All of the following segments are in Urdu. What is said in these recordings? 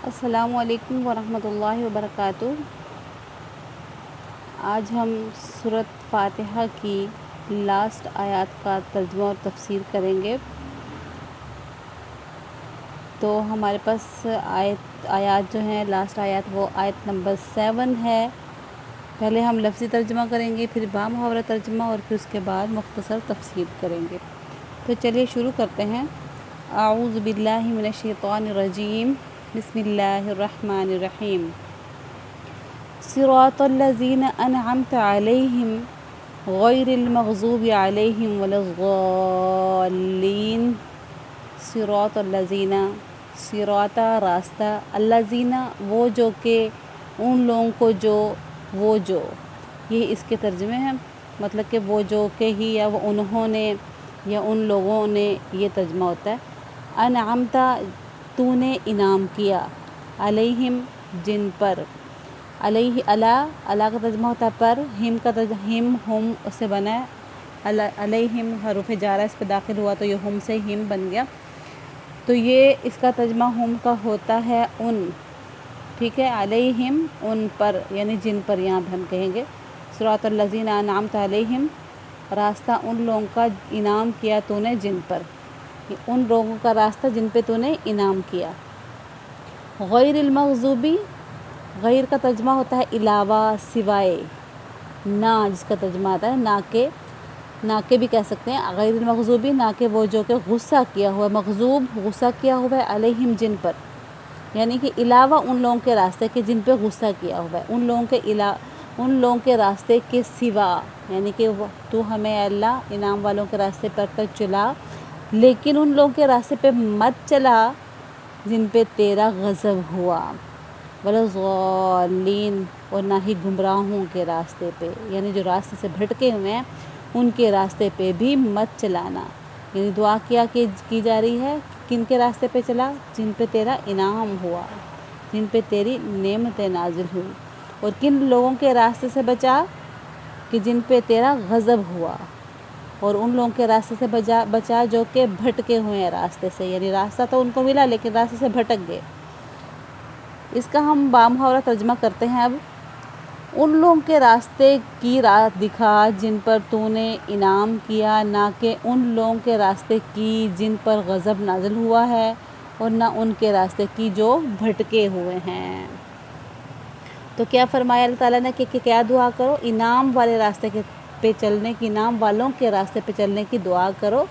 السلام علیکم ورحمۃ اللہ وبرکاتہ۔ آج ہم سورۃ فاتحہ کی لاسٹ آیات کا ترجمہ اور تفسیر کریں گے۔ تو ہمارے پاس آیات جو ہیں لاسٹ آیات وہ آیت نمبر 7 ہے۔ پہلے ہم لفظی ترجمہ کریں گے، پھر بامحاورہ ترجمہ اور پھر اس کے بعد مختصر تفسیر کریں گے۔ تو چلیے شروع کرتے ہیں۔ اعوذ باللہ من الشیطان الرجیم، بسم اللہ الرحمن الرحیم۔ صراط الذین انعمت علیہم غیر المغضوب علیہم ولا الضالین۔ صراط الذین، صراط راستہ، الذین وہ جو کہ، ان لوگوں کو جو، وہ جو، یہ اس کے ترجمے ہیں، مطلب کہ وہ جو کہ ہی یا وہ انہوں نے یا ان لوگوں نے، یہ ترجمہ ہوتا ہے۔ انعمت تو نے انعام کیا، علیہم جن پر، علیہ اللہ کا ترجمہ ہوتا ہے پر، ہم کا ترجمہ ہم ہم اس سے بنا ہے، علیہم حروف جارہ اس پہ داخل ہوا تو یہ ہم سے ہم بن گیا، تو یہ اس کا ترجمہ ہم کا ہوتا ہے ان، ٹھیک ہے، علیہم ان پر، یعنی جن پر یہاں پہ ہم کہیں گے صراط الذین انعمت علیہم، راستہ ان لوگوں کا انعام کیا تو نے جن پر، ان لوگوں کا راستہ جن پہ تو نے انعام کیا۔ غیر المغضوبی، غیر کا ترجمہ ہوتا ہے علاوہ، سوائے، نہ جس کا ترجمہ آتا ہے نہ کے بھی کہہ سکتے ہیں، غیر المغضوبی نہ کہ وہ جو کہ غصہ کیا ہوا ہے، مغضوب غصہ کیا ہوا ہے، علیہم جن پر، یعنی کہ علاوہ ان لوگوں کے راستے کے جن پہ غصہ کیا ہوا ہے، ان لوگوں کے راستے کے سوا، یعنی کہ تو ہمیں اللہ انعام والوں کے راستے پر کر چلا، لیکن ان لوگوں کے راستے پہ مت چلا جن پہ تیرا غضب ہوا، ولا الضالین اور نہ ہی گمراہوں کے راستے پہ، یعنی جو راستے سے بھٹکے ہوئے ہیں ان کے راستے پہ بھی مت چلانا، یعنی دعا کی جا رہی ہے کن کے راستے پہ چلا، جن پہ تیرا انعام ہوا، جن پہ تیری نعمتیں نازل ہوئی، اور کن لوگوں کے راستے سے بچا کہ جن پہ تیرا غضب ہوا، اور ان لوگوں کے راستے سے بچا جو کہ بھٹکے ہوئے ہیں راستے سے، یعنی راستہ تو ان کو ملا لیکن راستے سے بھٹک گئے۔ اس کا ہم بامحاورہ ترجمہ کرتے ہیں اب۔ ان لوگوں کے راستے کی راہ دکھا جن پر تو نے انعام کیا، نہ کہ ان لوگوں کے راستے کی جن پر غضب نازل ہوا ہے، اور نہ ان کے راستے کی جو بھٹکے ہوئے ہیں۔ تو کیا فرمایا اللہ تعالیٰ نے کہ کیا دعا کرو؟ انعام والے راستے پہ چلنے کی، انعام والوں کے راستے پہ چلنے کی دعا کرو،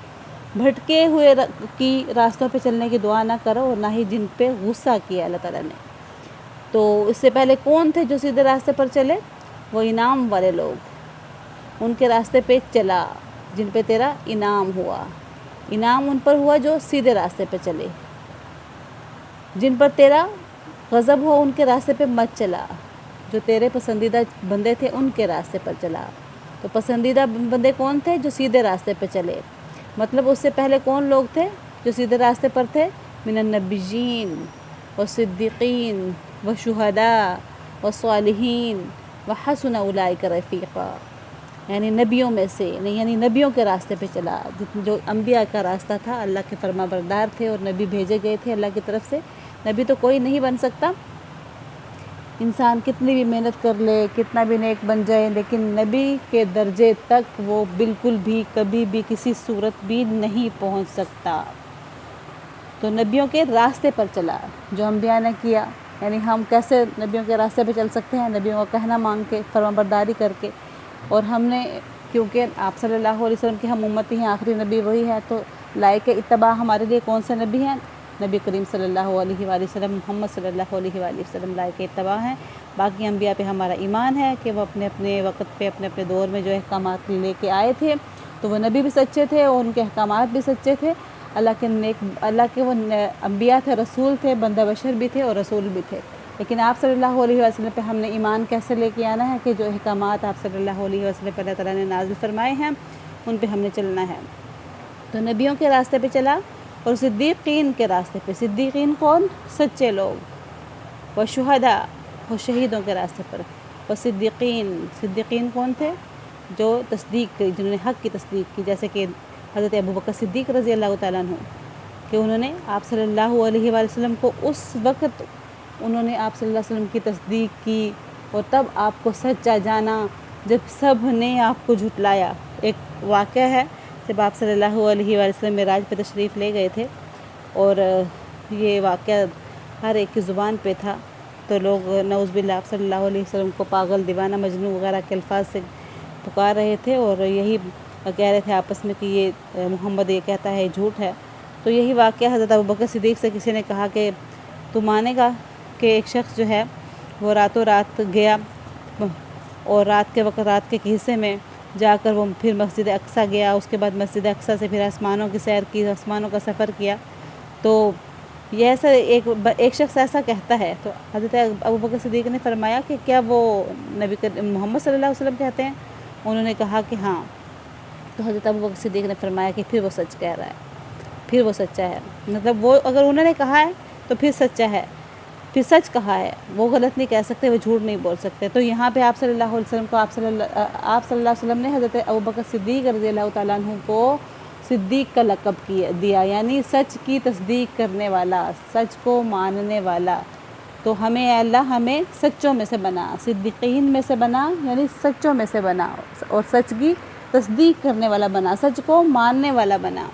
بھٹکے ہوئے کی راستوں پہ چلنے کی دعا نہ کرو، اور نہ ہی جن پہ غصہ کیا اللہ تعالیٰ نے۔ تو اس سے پہلے کون تھے جو سیدھے راستے پر چلے؟ وہ انعام والے لوگ، ان کے راستے پہ چلا جن پہ تیرا انعام ہوا، انعام ان پر ہوا جو سیدھے راستے پہ چلے، جن پر تیرا غضب ہوا ان کے راستے پہ مت چلا، جو تیرے پسندیدہ بندے تھے ان کے راستے پر چلا۔ تو پسندیدہ بندے کون تھے؟ جو سیدھے راستے پہ چلے، مطلب اس سے پہلے کون لوگ تھے جو سیدھے راستے پر تھے؟ من النبیین والصدیقین والشہداء والصالحین وحسن اولئک رفیقا، یعنی نبیوں میں سے، یعنی نبیوں کے راستے پہ چلا، جو انبیاء کا راستہ تھا، اللہ کے فرما بردار تھے اور نبی بھیجے گئے تھے اللہ کی طرف سے۔ نبی تو کوئی نہیں بن سکتا، انسان کتنی بھی محنت کر لے، کتنا بھی نیک بن جائے، لیکن نبی کے درجے تک وہ بالکل بھی کبھی بھی کسی صورت بھی نہیں پہنچ سکتا۔ تو نبیوں کے راستے پر چلا جو انبیاء نے کیا، یعنی ہم کیسے نبیوں کے راستے پہ چل سکتے ہیں؟ نبیوں کا کہنا مانگ کے، فرما برداری کر کے، اور ہم نے کیونکہ آپ صلی اللہ علیہ وسلم کی ہم امتی ہیں، آخری نبی وہی ہے، تو لائق اتباع ہمارے لیے کون سے نبی ہیں؟ نبی کریم صلی اللہ علیہ وآلہ وسلم، محمد صلی اللہ علیہ وآلہ وسلم لائق اتباع ہیں۔ باقی انبیاء پہ ہمارا ایمان ہے کہ وہ اپنے اپنے وقت پہ اپنے اپنے دور میں جو احکامات لے کے آئے تھے تو وہ نبی بھی سچے تھے اور ان کے احکامات بھی سچے تھے، اللہ کے وہ انبیاء تھے، رسول تھے، بندہ بشر بھی تھے اور رسول بھی تھے، لیکن آپ صلی اللہ علیہ وسلم پہ ہم نے ایمان کیسے لے کے آنا ہے کہ جو احکامات آپ صلی اللہ علیہ وسلم پہ اللہ تعالیٰ نے نازل فرمائے ہیں ان پہ ہم نے چلنا ہے۔ تو نبیوں کے راستے پہ چلا، اور صدیقین کے راستے پہ، صدیقین کون؟ سچے لوگ، و شہداء وہ شہیدوں کے راستے پر، و صدیقین کون تھے؟ جو تصدیق کی، جنہوں نے حق کی تصدیق کی، جیسے کہ حضرت ابوبکر صدیق رضی اللہ تعالیٰ عنہ، کہ انہوں نے آپ صلی اللہ علیہ وآلہ وسلم کو اس وقت انہوں نے آپ صلی اللہ علیہ وسلم کی تصدیق کی اور تب آپ کو سچا جانا جب سب نے آپ کو جھٹلایا۔ ایک واقعہ ہے جب آپ صلی اللہ علیہ وآلہ وسلم معراج پہ تشریف لے گئے تھے اور یہ واقعہ ہر ایک کی زبان پہ تھا، تو لوگ نعوذ باللہ آپ صلی اللہ علیہ وسلم کو پاگل، دیوانہ، مجنون وغیرہ کے الفاظ سے پکار رہے تھے اور یہی کہہ رہے تھے آپس میں کہ یہ محمد یہ کہتا ہے جھوٹ ہے۔ تو یہی واقعہ حضرت ابوبکر صدیق سے کسی نے کہا کہ تو مانے گا کہ ایک شخص جو ہے وہ راتوں رات گیا اور رات کے وقت رات کے حصے میں جا کر وہ پھر مسجد اقصیٰ گیا، اس کے بعد مسجد اقصیٰ سے پھر آسمانوں کی سیر کی، آسمانوں کا سفر کیا۔ تو یہ ایسا ایک شخص ایسا کہتا ہے، تو حضرت ابوبکر صدیق نے فرمایا کہ کیا وہ نبی محمد صلی اللہ علیہ وسلم کہتے ہیں؟ انہوں نے کہا کہ ہاں۔ تو حضرت ابوبکر صدیق نے فرمایا کہ پھر وہ سچ کہہ رہا ہے، پھر وہ سچا ہے، مطلب وہ اگر انہوں نے کہا ہے تو پھر سچا ہے، پھر سچ کہا ہے، وہ غلط نہیں کہہ سکتے، وہ جھوٹ نہیں بول سکتے۔ تو یہاں پہ آپ صلی اللہ علیہ وسلم کو آپ صلی اللہ علیہ وسلم نے حضرت ابوبکر صدیق رضی اللہ تعالیٰ عنہ کو صدیق کا لقب دیا، یعنی سچ کی تصدیق کرنے والا، سچ کو ماننے والا۔ تو ہمیں اے اللہ ہمیں سچوں میں سے بنا، صدیقین میں سے بنا، یعنی سچوں میں سے بنا، اور سچ کی تصدیق کرنے والا بنا، سچ کو ماننے والا بنا۔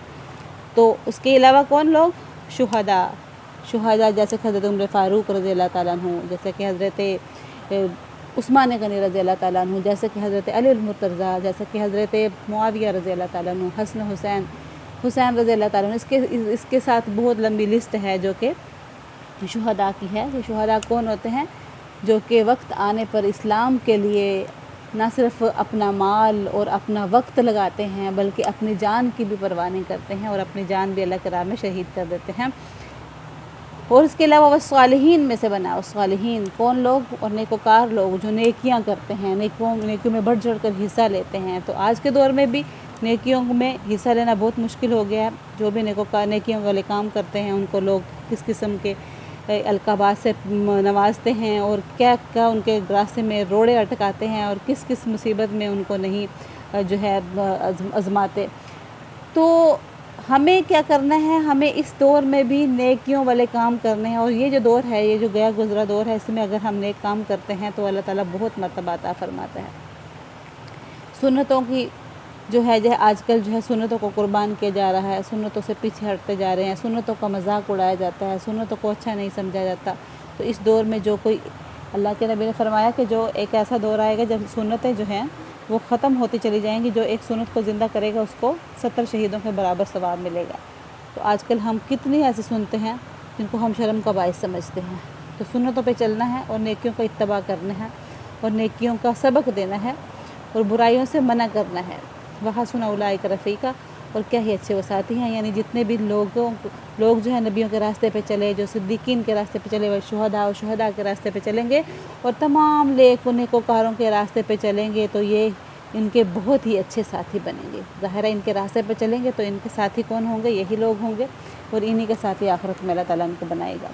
تو اس کے علاوہ کون لوگ؟ شہداء جیسے کہ حضرت عمر فاروق رضی اللہ تعالیٰ عنہ، جیسے کہ حضرت عثمان غنی رضی اللہ تعالیٰ عنہ، جیسے کہ حضرت علی المرتضیٰ، جیسے کہ حضرت معاویہ رضی اللہ تعالیٰ عنہ، حسین رضی اللہ تعالیٰ عنہ۔ اس کے ساتھ بہت لمبی لسٹ ہے جو کہ شہداء کی ہے۔ یہ شہداء کون ہوتے ہیں؟ جو کہ وقت آنے پر اسلام کے لیے نہ صرف اپنا مال اور اپنا وقت لگاتے ہیں بلکہ اپنی جان کی بھی پرواہ نہیں کرتے ہیں اور اپنی جان بھی اللہ کی راہ میں شہید کر دیتے ہیں۔ اور اس کے علاوہ وہ صالحین میں سے بنا۔ صالحین کون لوگ؟ اور نیکوکار لوگ جو نیکیاں کرتے ہیں، نیکیوں میں بڑھ چڑھ کر حصہ لیتے ہیں۔ تو آج کے دور میں بھی نیکیوں میں حصہ لینا بہت مشکل ہو گیا ہے۔ جو بھی نیکیوں والے کام کرتے ہیں ان کو لوگ کس قسم کے القابات سے نوازتے ہیں اور کیا ان کے راستے میں روڑے اٹکاتے ہیں اور کس مصیبت میں ان کو نہیں جو ہے آزماتے۔ تو ہمیں کیا کرنا ہے؟ ہمیں اس دور میں بھی نیکیوں والے کام کرنے ہیں، اور یہ جو دور ہے، یہ جو گیا گزرا دور ہے، اس میں اگر ہم نیک کام کرتے ہیں تو اللہ تعالیٰ بہت مرتبہ عطا فرماتا ہے۔ سنتوں کی جو ہے آج کل جو ہے سنتوں کو قربان کیا جا رہا ہے، سنتوں سے پیچھے ہٹتے جا رہے ہیں، سنتوں کا مذاق اڑایا جاتا ہے، سنتوں کو اچھا نہیں سمجھا جاتا۔ تو اس دور میں جو کوئی، اللہ کے نبی نے فرمایا کہ جو ایک ایسا دور آئے گا جب سنتیں جو ہیں وہ ختم ہوتی چلی جائیں گی، جو ایک سنت کو زندہ کرے گا اس کو 70 شہیدوں کے برابر ثواب ملے گا۔ تو آج کل ہم کتنی ایسی سنتے ہیں جن کو ہم شرم کا باعث سمجھتے ہیں۔ تو سنتوں پہ چلنا ہے اور نیکیوں کا اتباع کرنا ہے اور نیکیوں کا سبق دینا ہے اور برائیوں سے منع کرنا ہے۔ وحسن اولئک رفیقا، اور کیا ہی اچھے وہ ساتھی ہیں، یعنی جتنے بھی لوگ جو ہیں نبیوں کے راستے پہ چلے، جو صدیقین کے راستے پہ چلے، وہ شہداء کے راستے پہ چلیں گے اور تمام نیکوکاروں کے راستے پہ چلیں گے تو یہ ان کے بہت ہی اچھے ساتھی بنیں گے۔ ظاہر ہے ان کے راستے پہ چلیں گے تو ان کے ساتھی کون ہوں گے؟ یہی لوگ ہوں گے، اور انہی کے ساتھی آخرت میں اللہ تعالیٰ ان کو بنائے گا۔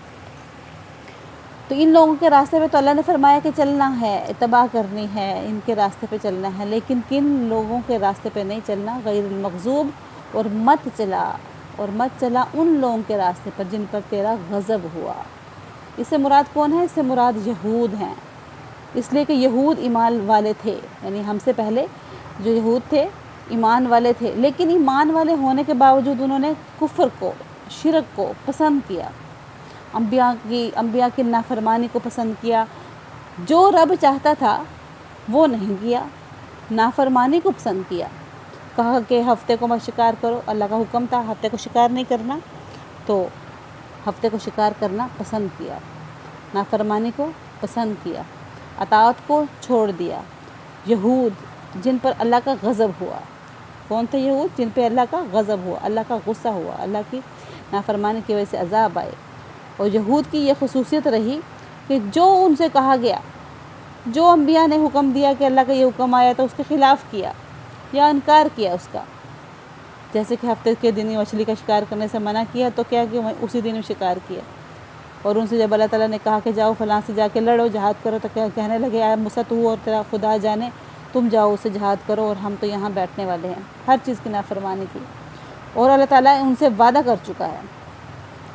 تو ان لوگوں کے راستے پہ تو اللہ نے فرمایا کہ چلنا ہے، اتباع کرنی ہے، ان کے راستے پہ چلنا ہے، لیکن کن لوگوں کے راستے پہ نہیں چلنا؟ غیر المغضوب، اور مت چلا ان لوگوں کے راستے پر جن پر تیرا غضب ہوا۔ اس سے مراد کون ہے؟ اس سے مراد یہود ہیں، اس لیے کہ یہود ایمان والے تھے، یعنی ہم سے پہلے جو یہود تھے ایمان والے تھے، لیکن ایمان والے ہونے کے باوجود انہوں نے کفر کو، شرک کو پسند کیا، انبیاء کی نافرمانی کو پسند کیا، جو رب چاہتا تھا وہ نہیں کیا، نافرمانی کو پسند کیا۔ کہا کہ ہفتے کو مت شکار کرو، اللہ کا حکم تھا ہفتے کو شکار نہیں کرنا، تو ہفتے کو شکار کرنا پسند کیا، نافرمانی کو پسند کیا، اطاعت کو چھوڑ دیا۔ یہود جن پر اللہ کا غضب ہوا، کون تھے یہود؟ جن پہ اللہ کا غضب ہوا، اللہ کا غصہ ہوا، اللہ کی نافرمانی کی وجہ سے عذاب آئے۔ اور یہود کی یہ خصوصیت رہی کہ جو ان سے کہا گیا، جو انبیاء نے حکم دیا کہ اللہ کا یہ حکم آیا تو اس کے خلاف کیا یا انکار کیا اس کا۔ جیسے کہ ہفتے کے دن ہی مچھلی کا شکار کرنے سے منع کیا تو کیا کہ اسی دن شکار کیا، اور ان سے جب اللہ تعالیٰ نے کہا کہ جاؤ فلاں سے جا کے لڑو، جہاد کرو، تو کیا کہنے لگے اے موسیٰ تو اور تیرا خدا جانے، تم جاؤ اسے جہاد کرو اور ہم تو یہاں بیٹھنے والے ہیں۔ ہر چیز کی نافرمانی کی، اور اللہ تعالیٰ ان سے وعدہ کر چکا ہے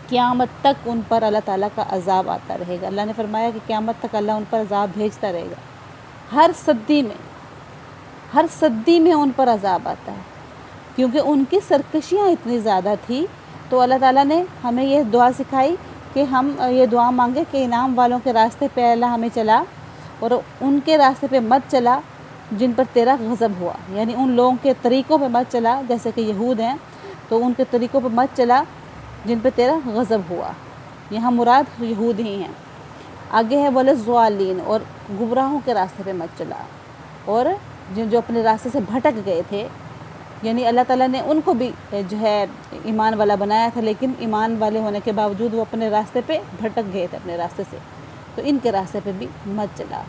قیامت تک ان پر اللہ تعالیٰ کا عذاب آتا رہے گا۔ اللہ نے فرمایا کہ قیامت تک اللہ ان پر عذاب بھیجتا رہے گا، ہر صدی میں ان پر عذاب آتا ہے، کیونکہ ان کی سرکشیاں اتنی زیادہ تھی۔ تو اللہ تعالیٰ نے ہمیں یہ دعا سکھائی کہ ہم یہ دعا مانگے کہ انعام والوں کے راستے پہ اللہ ہمیں چلا، اور ان کے راستے پہ مت چلا جن پر تیرا غضب ہوا، یعنی ان لوگوں کے طریقوں پہ مت چلا، جیسے کہ یہود ہیں تو ان کے طریقوں پہ مت چلا جن پہ تیرا غضب ہوا، یہاں مراد یہود ہی ہیں۔ آگے ہے بولے ضالین، اور گمراہوں کے راستے پہ مت چلا، اور جو اپنے راستے سے بھٹک گئے تھے، یعنی اللہ تعالیٰ نے ان کو بھی جو ہے ایمان والا بنایا تھا، لیکن ایمان والے ہونے کے باوجود وہ اپنے راستے پہ بھٹک گئے تھے اپنے راستے سے، تو ان کے راستے پہ بھی مت چلا،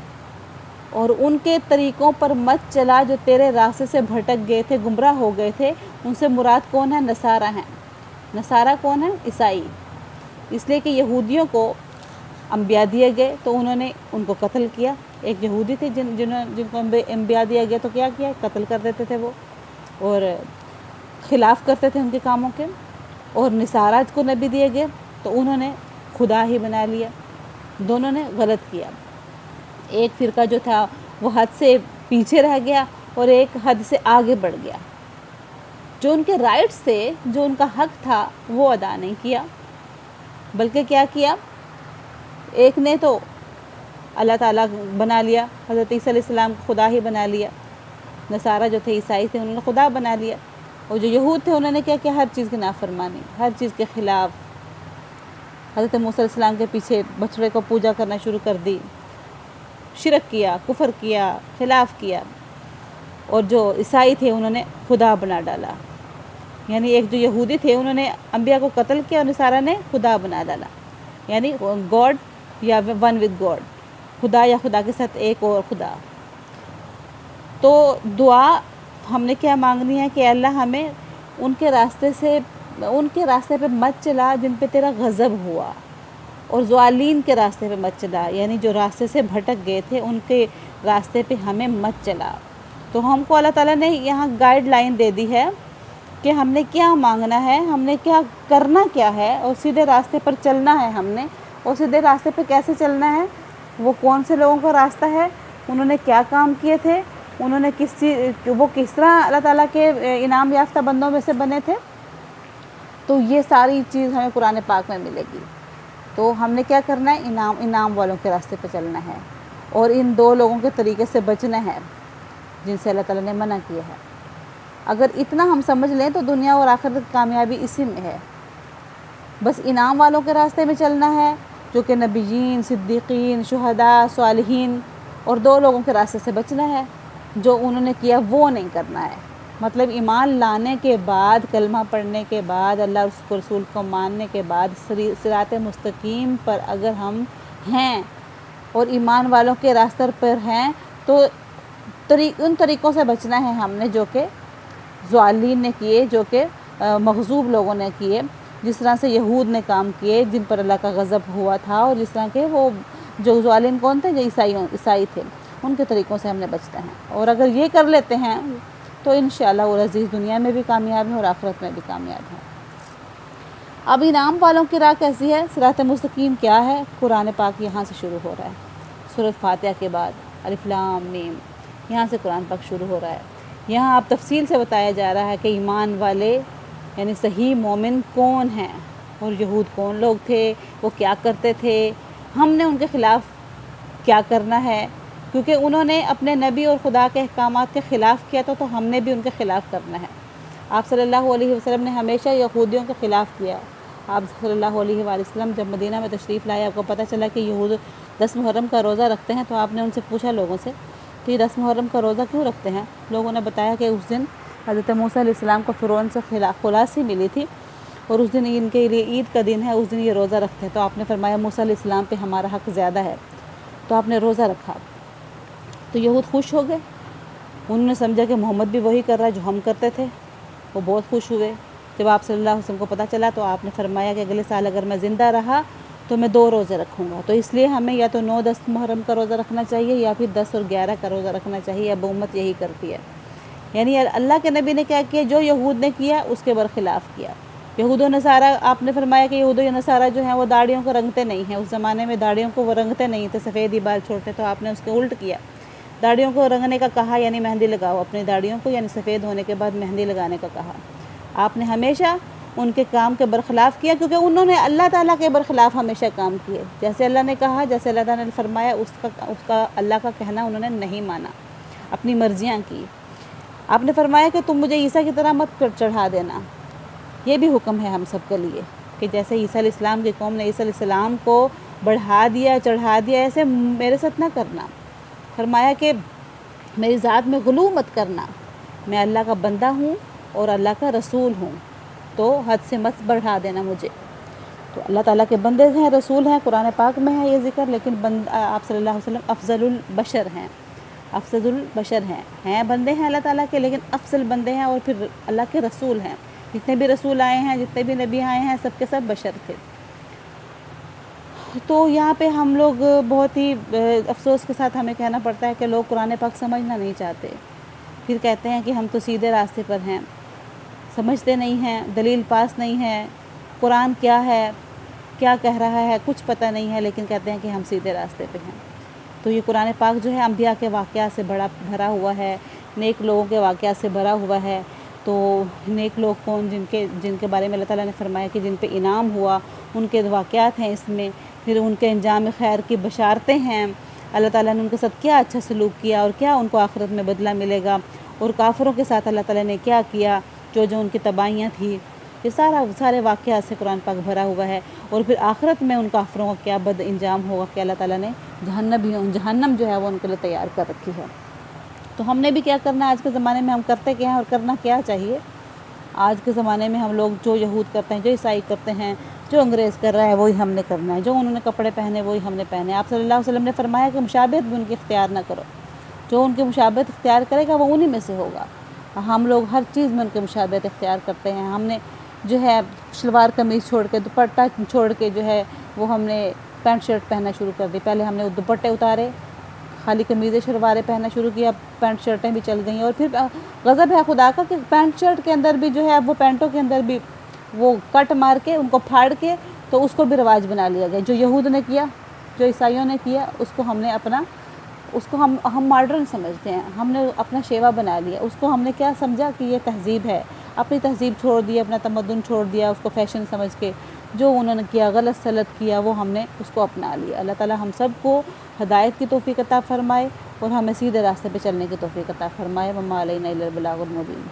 اور ان کے طریقوں پر مت چلا جو تیرے راستے سے بھٹک گئے تھے، گمراہ ہو گئے تھے۔ ان سے مراد کون ہے؟ نصارہ ہیں۔ نصارہ کون ہے؟ عیسائی۔ اس لیے کہ یہودیوں کو انبیاء دیے گئے تو انہوں نے ان کو قتل کیا۔ ایک یہودی تھے جن کو انبیاء دیا گیا تو کیا قتل کر دیتے تھے وہ، اور خلاف کرتے تھے ان کے کاموں کے۔ اور نصارہ کو نبی دیے گئے تو انہوں نے خدا ہی بنا لیا۔ دونوں نے غلط کیا۔ ایک فرقہ جو تھا وہ حد سے پیچھے رہ گیا، اور ایک حد سے آگے بڑھ گیا۔ جو ان کے رائٹس تھے، جو ان کا حق تھا، وہ ادا نہیں کیا، بلکہ کیا کیا؟ ایک نے تو اللہ تعالیٰ بنا لیا، حضرت عیسیٰ علیہ السلام کو خدا ہی بنا لیا۔ نصارہ جو تھے، عیسائی تھے، انہوں نے خدا بنا لیا۔ اور جو یہود تھے انہوں نے کیا کیا؟ ہر چیز کی نافرمانی، ہر چیز کے خلاف۔ حضرت موسیٰ علیہ السلام کے پیچھے بچڑے کو پوجا کرنا شروع کر دی، شرک کیا، کفر کیا، خلاف کیا۔ اور جو عیسائی تھے انہوں نے خدا بنا ڈالا، یعنی ایک جو یہودی تھے انہوں نے انبیاء کو قتل کیا، اور نصارہ نے خدا بنا ڈالا، یعنی گاڈ یا ون ود گاڈ، خدا یا خدا کے ساتھ ایک اور خدا۔ تو دعا ہم نے کیا مانگنی ہے کہ اللہ ہمیں ان کے راستے پہ مت چلا جن پہ تیرا غضب ہوا، اور ضالین کے راستے پہ مت چلا، یعنی جو راستے سے بھٹک گئے تھے ان کے راستے پہ ہمیں مت چلا۔ تو ہم کو اللہ تعالیٰ نے یہاں گائیڈ لائن دے دی ہے کہ ہم نے کیا مانگنا ہے، ہم نے کیا کرنا کیا ہے، اور سیدھے راستے پر چلنا ہے ہم نے۔ اور سیدھے راستے پہ کیسے چلنا ہے؟ وہ کون سے لوگوں کا راستہ ہے، انہوں نے کیا کام کیے تھے، انہوں نے وہ کس طرح اللہ تعالیٰ کے انعام یافتہ بندوں میں سے بنے تھے، تو یہ ساری چیز ہمیں قرآن پاک میں ملے گی۔ تو ہم نے کیا کرنا ہے؟ انعام والوں کے راستے پہ چلنا ہے، اور ان دو لوگوں کے طریقے سے بچنا ہے جن سے اللہ تعالیٰ نے منع کیا ہے۔ اگر اتنا ہم سمجھ لیں تو دنیا اور آخرت کی کامیابی اسی میں ہے۔ بس انعام والوں کے راستے میں چلنا ہے، جو کہ نبیین، صدیقین، شہداء، صالحین، اور دو لوگوں کے راستے سے بچنا ہے جو انہوں نے کیا وہ نہیں کرنا ہے۔ مطلب ایمان لانے کے بعد، کلمہ پڑھنے کے بعد، اللہ اس کو رسول کو ماننے کے بعد صراط مستقیم پر اگر ہم ہیں اور ایمان والوں کے راستے پر ہیں تو ان طریقوں سے بچنا ہے ہم نے جو کہ ضالین نے کیے، جو کہ مغضوب لوگوں نے کیے، جس طرح سے یہود نے کام کیے جن پر اللہ کا غضب ہوا تھا، اور جس طرح کے وہ جو ظالم کون تھے؟ جو عیسائی تھے، ان کے طریقوں سے ہم نے بچنا ہے۔ اور اگر یہ کر لیتے ہیں تو انشاءاللہ وہ عزیز دنیا میں بھی کامیاب ہیں اور آخرت میں بھی کامیاب ہیں۔ اب انعام والوں کی راہ کیسی ہے؟ صراط مستقیم کیا ہے؟ قرآن پاک یہاں سے شروع ہو رہا ہے، سورۃ فاتحہ کے بعد الف لام میم، یہاں سے قرآن پاک شروع ہو رہا ہے۔ یہاں آپ تفصیل سے بتایا جا رہا ہے کہ ایمان والے یعنی صحیح مومن کون ہیں، اور یہود کون لوگ تھے، وہ کیا کرتے تھے، ہم نے ان کے خلاف کیا کرنا ہے، کیونکہ انہوں نے اپنے نبی اور خدا کے احکامات کے خلاف کیا تو ہم نے بھی ان کے خلاف کرنا ہے۔ آپ صلی اللہ علیہ وسلم نے ہمیشہ یہودیوں کے خلاف کیا۔ آپ صلی اللہ علیہ وآلہ وسلم جب مدینہ میں تشریف لائے، آپ کو پتہ چلا کہ یہود 10 محرم کا روزہ رکھتے ہیں، تو آپ نے ان سے پوچھا لوگوں سے کہ 10 محرم کا روزہ کیوں رکھتے ہیں؟ لوگوں نے بتایا کہ اس دن حضرت موسیٰ علیہ السلام کو فرعون سے خلاصی ملی تھی، اور اس دن ان کے لیے عید کا دن ہے، اس دن یہ روزہ رکھتے ہیں۔ تو آپ نے فرمایا موسیٰ علیہ السلام پہ ہمارا حق زیادہ ہے، تو آپ نے روزہ رکھا۔ تو یہود خوش ہو گئے، انہوں نے سمجھا کہ محمد بھی وہی کر رہا ہے جو ہم کرتے تھے، وہ بہت خوش ہوئے۔ جب آپ صلی اللہ علیہ وسلم کو پتہ چلا تو آپ نے فرمایا کہ اگلے سال اگر میں زندہ رہا تو میں 2 روزے رکھوں گا۔ تو اس لیے ہمیں یا تو 9-10 محرم کا روزہ رکھنا چاہیے، یا پھر 10 اور 11 کا روزہ رکھنا چاہیے۔ اب امت یہی کرتی ہے، یعنی اللہ کے نبی نے کیا کیا؟ جو یہود نے کیا اس کے برخلاف کیا، یہود و نصارہ آپ نے فرمایا کہ یہود و نصارہ جو ہیں وہ داڑھیوں کو رنگتے نہیں ہیں، اس زمانے میں داڑھیوں کو وہ رنگتے نہیں تھے، سفید ہی بال چھوڑتے، تو آپ نے اس کو الٹ کیا، داڑھیوں کو رنگنے کا کہا، یعنی مہندی لگاؤ اپنی داڑھیوں کو، یعنی سفید ہونے کے بعد مہندی لگانے کا کہا۔ آپ نے ہمیشہ ان کے کام کے برخلاف کیا، کیونکہ انہوں نے اللہ تعالیٰ کے برخلاف ہمیشہ کام کیے، جیسے اللہ نے کہا، جیسے اللہ تعالیٰ نے فرمایا، اس کا اللہ کا کہنا انہوں نے نہیں مانا، اپنی مرضیاں کی۔ آپ نے فرمایا کہ تم مجھے عیسیٰ کی طرح مت چڑھا دینا، یہ بھی حکم ہے ہم سب کے لیے کہ جیسے عیسیٰ علیہ السلام کی قوم نے عیسیٰ علیہ السلام کو بڑھا دیا، چڑھا دیا، ایسے میرے ساتھ نہ کرنا۔ فرمایا کہ میری ذات میں غلو مت کرنا، میں اللہ کا بندہ ہوں اور اللہ کا رسول ہوں، تو حد سے مت بڑھا دینا مجھے۔ تو اللہ تعالیٰ کے بندے ہیں، رسول ہیں، قرآن پاک میں ہے یہ ذکر، لیکن آپ صلی اللہ علیہ وسلم افضل البشر ہیں، افضل البشر ہیں بندے ہیں اللہ تعالیٰ کے، لیکن افضل بندے ہیں، اور پھر اللہ کے رسول ہیں۔ جتنے بھی رسول آئے ہیں، جتنے بھی نبی آئے ہیں، سب کے سب بشر تھے۔ تو یہاں پہ ہم لوگ بہت ہی افسوس کے ساتھ ہمیں کہنا پڑتا ہے کہ لوگ قرآن پاک سمجھنا نہیں چاہتے، پھر کہتے ہیں کہ ہم تو سیدھے راستے پر ہیں، سمجھتے نہیں ہیں، دلیل پاس نہیں ہے، قرآن کیا ہے، کیا کہہ رہا ہے، کچھ پتہ نہیں ہے، لیکن کہتے ہیں کہ ہم سیدھے راستے پہ ہیں۔ تو یہ قرآن پاک جو ہے انبیاء کے واقعات سے بھرا ہوا ہے، نیک لوگوں کے واقعات سے بھرا ہوا ہے۔ تو نیک لوگ کون، جن کے بارے میں اللہ تعالیٰ نے فرمایا کہ جن پہ انعام ہوا، ان کے واقعات ہیں اس میں، پھر ان کے انجام خیر کی بشارتیں ہیں، اللہ تعالیٰ نے ان کے ساتھ کیا اچھا سلوک کیا اور کیا ان کو آخرت میں بدلہ ملے گا، اور کافروں کے ساتھ اللہ تعالیٰ نے کیا کیا، جو ان کی تباہیاں تھیں، یہ سارے واقعات سے قرآن پاک بھرا ہوا ہے۔ اور پھر آخرت میں ان کافروں کا کیا بد انجام ہوگا کہ اللہ تعالیٰ نے جہنم جو ہے وہ ان کے لیے تیار کر رکھی ہے۔ تو ہم نے بھی کیا کرنا ہے آج کے زمانے میں، ہم کرتے کیا ہیں اور کرنا کیا چاہیے؟ آج کے زمانے میں ہم لوگ جو یہود کرتے ہیں، جو عیسائی کرتے ہیں، جو انگریز کر رہا ہے وہی ہم نے کرنا ہے، جو انہوں نے کپڑے پہنے وہی ہم نے پہنے۔ آپ صلی اللہ علیہ وسلم نے فرمایا کہ مشابہت بھی ان کی اختیار نہ کرو، جو ان کی مشابہت اختیار کرے گا وہ انہی میں سے ہوگا۔ ہم لوگ ہر چیز میں ان کی مشابہت اختیار کرتے ہیں۔ ہم نے جو ہے شلوار قمیض چھوڑ کے، دوپٹہ چھوڑ کے جو ہے وہ ہم نے پینٹ شرٹ پہننا شروع کر دی۔ پہلے ہم نے دوپٹے اتارے، خالی قمیضیں شلواریں پہننا شروع کیا، پینٹ شرٹیں بھی چل گئیں، اور پھر غضب ہے خدا کا کہ پینٹ شرٹ کے اندر بھی جو ہے وہ پینٹوں کے اندر بھی وہ کٹ مار کے ان کو پھاڑ کے تو اس کو بھی رواج بنا لیا گیا۔ جو یہود نے کیا، جو عیسائیوں نے کیا، اس کو ہم نے ہم ماڈرن سمجھتے ہیں، ہم نے اپنا شیوا بنا لیا، اس کو ہم نے کیا سمجھا کہ یہ تہذیب ہے، اپنی تہذیب چھوڑ دی، اپنا تمدن چھوڑ دیا، اس کو فیشن سمجھ کے جو انہوں نے کیا، غلط سلط کیا، وہ ہم نے اس کو اپنا لیا۔ اللہ تعالیٰ ہم سب کو ہدایت کی توفیق عطا فرمائے اور ہمیں سیدھے راستے پہ چلنے کی توفیق عطا فرمائے۔ وما علینا الا البلاغ المبین۔